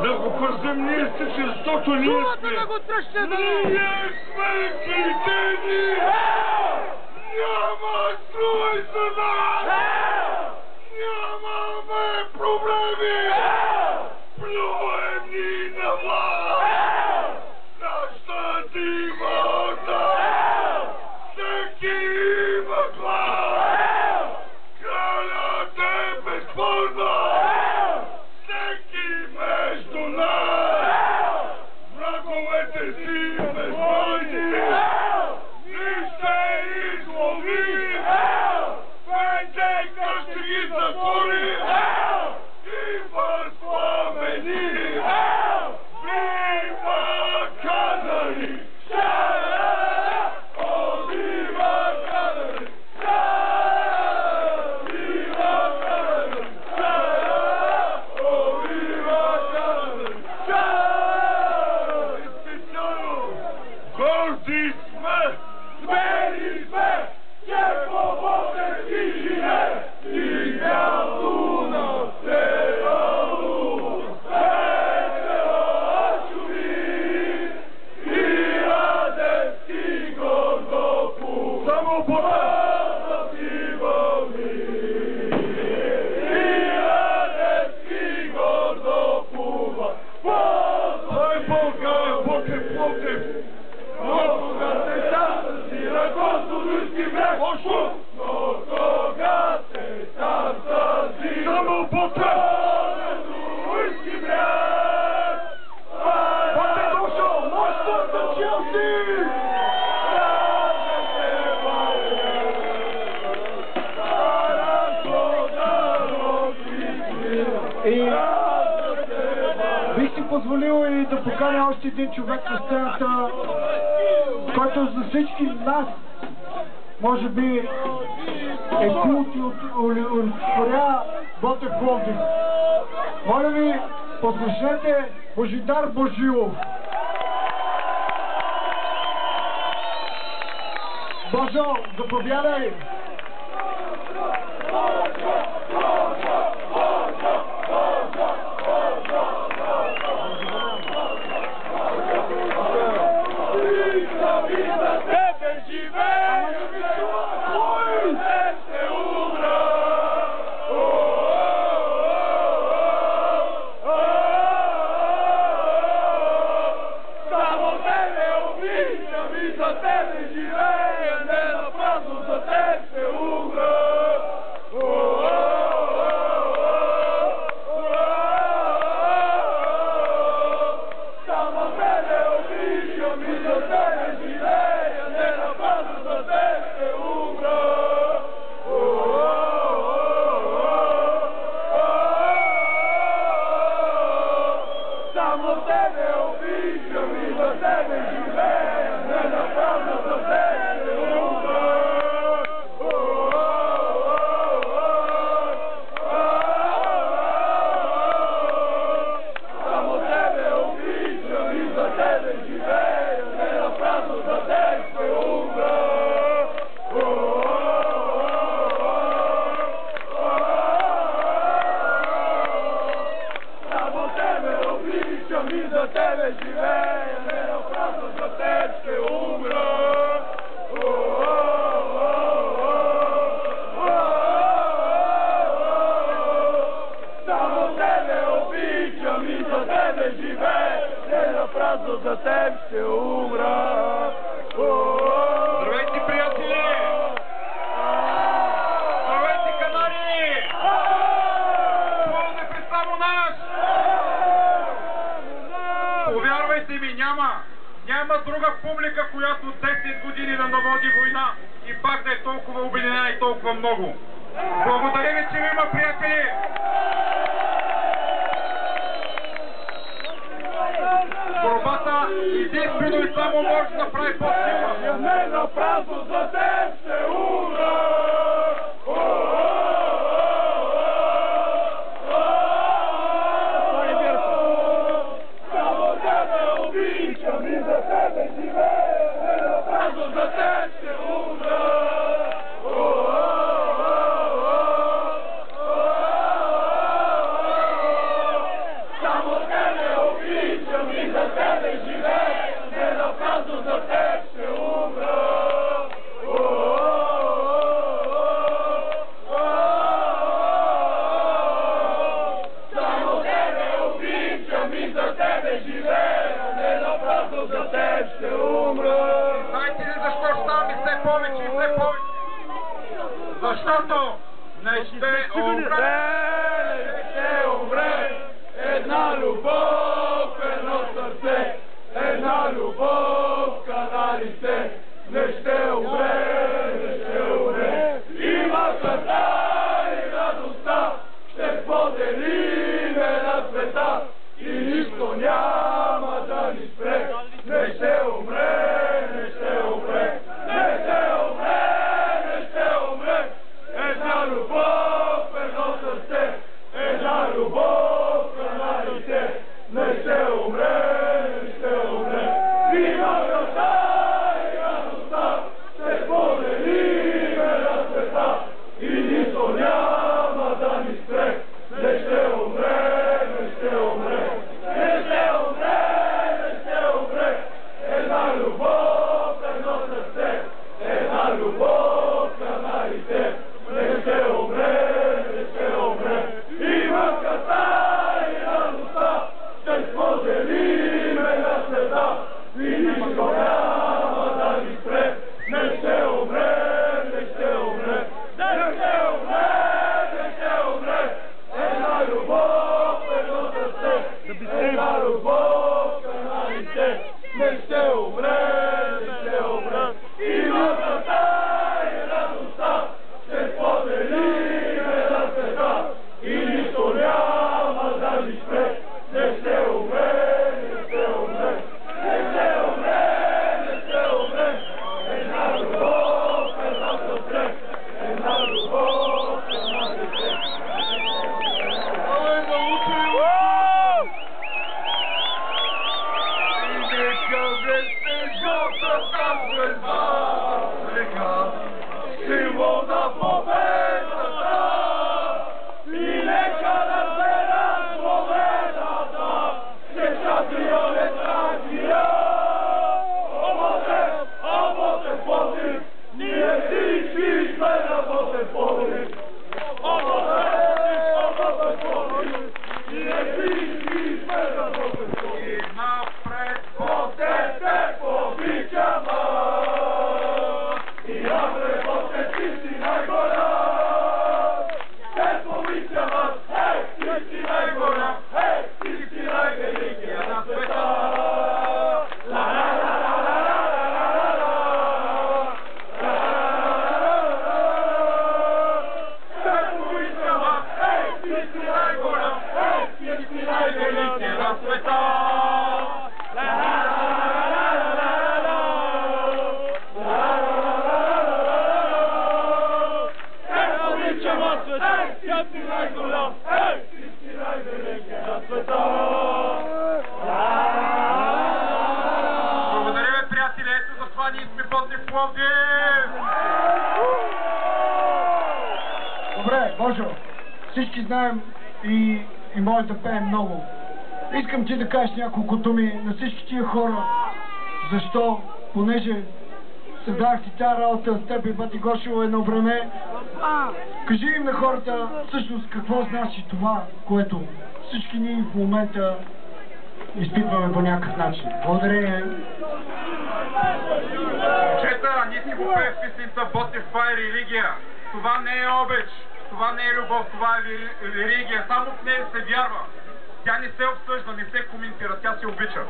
Да го пазим ние всички, защото ние сме. Ние сме китени! Няма строй за нас! Нямаме проблеми! Плюем ни на власт! Нашата дивота! Всеки има глас! Кралят е безспорна! Враговете си безбойни! Ни ще излови! Пентека ще ги затвори! И възпламени! Вива Кадари! Вива Кадари! Горди сме! Смели сме! Че по-богат си живе! И бяло на село! Весело шуми! И радести гордо пу! Само Бога си вълни! И радести гордо пува! Ой, Бога, Бог плотев! Но когато там си ръкото руски брак, но когато там си само Бока, руски брак, пак е дошъл, наш спорт за Челси! Бих си позволил и да поканя още един човек на сцената, който за всички нас, може би, е култ и олицетворя Ботев Пловдив. Моля ви, послушайте Божидар Божилов. Божо, заповядай! Здравейте, приятели! Здравейте, канари! Пловдив е само наш! Повярвайте ми, няма друга публика, която 10 години да наводи война и пак да е толкова обединена и толкова много. Благодаря ви, че ви има, приятели! Единствено и само може да направи по-силна. Не на празно за теб ще умра. Само тебе обичам и за тебе живея. Не на празно за теб ще умра. Само тебе обичам и за тебе живея. Не на празно за теб ще умра. Само тебе обичам и за тебе живея. Не на празно за теб ще умра. Знаете ли защо ставаме все повече и все повече? Защото не ще умре! Не ще умре. Една любов, едно сърце. Една любов, каналите. Не ще умре, не ще умре. Има света и радостта. Ще споделиме на света. И нищо няма да ни спре. Не ще умре, не ще умре. Не ще умре, не ще умре. Една любов, едно сърце. Една любов, каналите. Не ще умре, не ще умре. Има света и радостта. Ще споделиме на света. И нищо няма да ни спре. Не ще умре, не ще умре. Не ще умре, не ще умре. Една любов, едно сърце. Една любов, каналите. Не ще умре, не ще умре. Има света и радостта. Ще споделиме на света. И нищо няма да ни спре. Не ще умре, не ще умре. Не ще умре, не ще умре. Една любов, едно сърце. Една любов, каналите. Не ще умре, не ще умре. Има света и радостта. Ще споделиме на света. И нищо няма да ни спре. Не ще умре, не ще умре. Не ще умре, не ще умре. Една любов, едно сърце. Една любов, каналите. Символ на победата и нека разбера победата, че шампион е Тракия. О, Ботев подвиг, ние всички сме на Ботев подвиг. О, Ботев подвиг, ние всички сме на Ботев подвиг. Напред! Ботев те обичам. И напред Ботев ти си най-голям. Те обичам аз, ти си най-голям. Ти си най-великия на света. Те обичам аз, ти си най-голям. Ти си най-великия на света. Ти си най-голям, ти си най-великия на света. Благодаря ви, приятели, ето за това ние сме Ботев Пловдив! Добре, Божо, всички знаем и може да пеем много. Искам ти да кажеш няколко думи на всички тия хора. Защо? Понеже създах си тази работа с теб и Бати Гошево едно време. Кажи им на хората всъщност какво значи това, което всички ние в момента изпитваме по някакъв начин. Благодарение. Момчета, ние си го пеем в песента Ботев, това е религия. Това не е обич, това не е любов, това е религия. Само в нея се вярва. Тя не се обсъжда, не се коментира, тя се обича.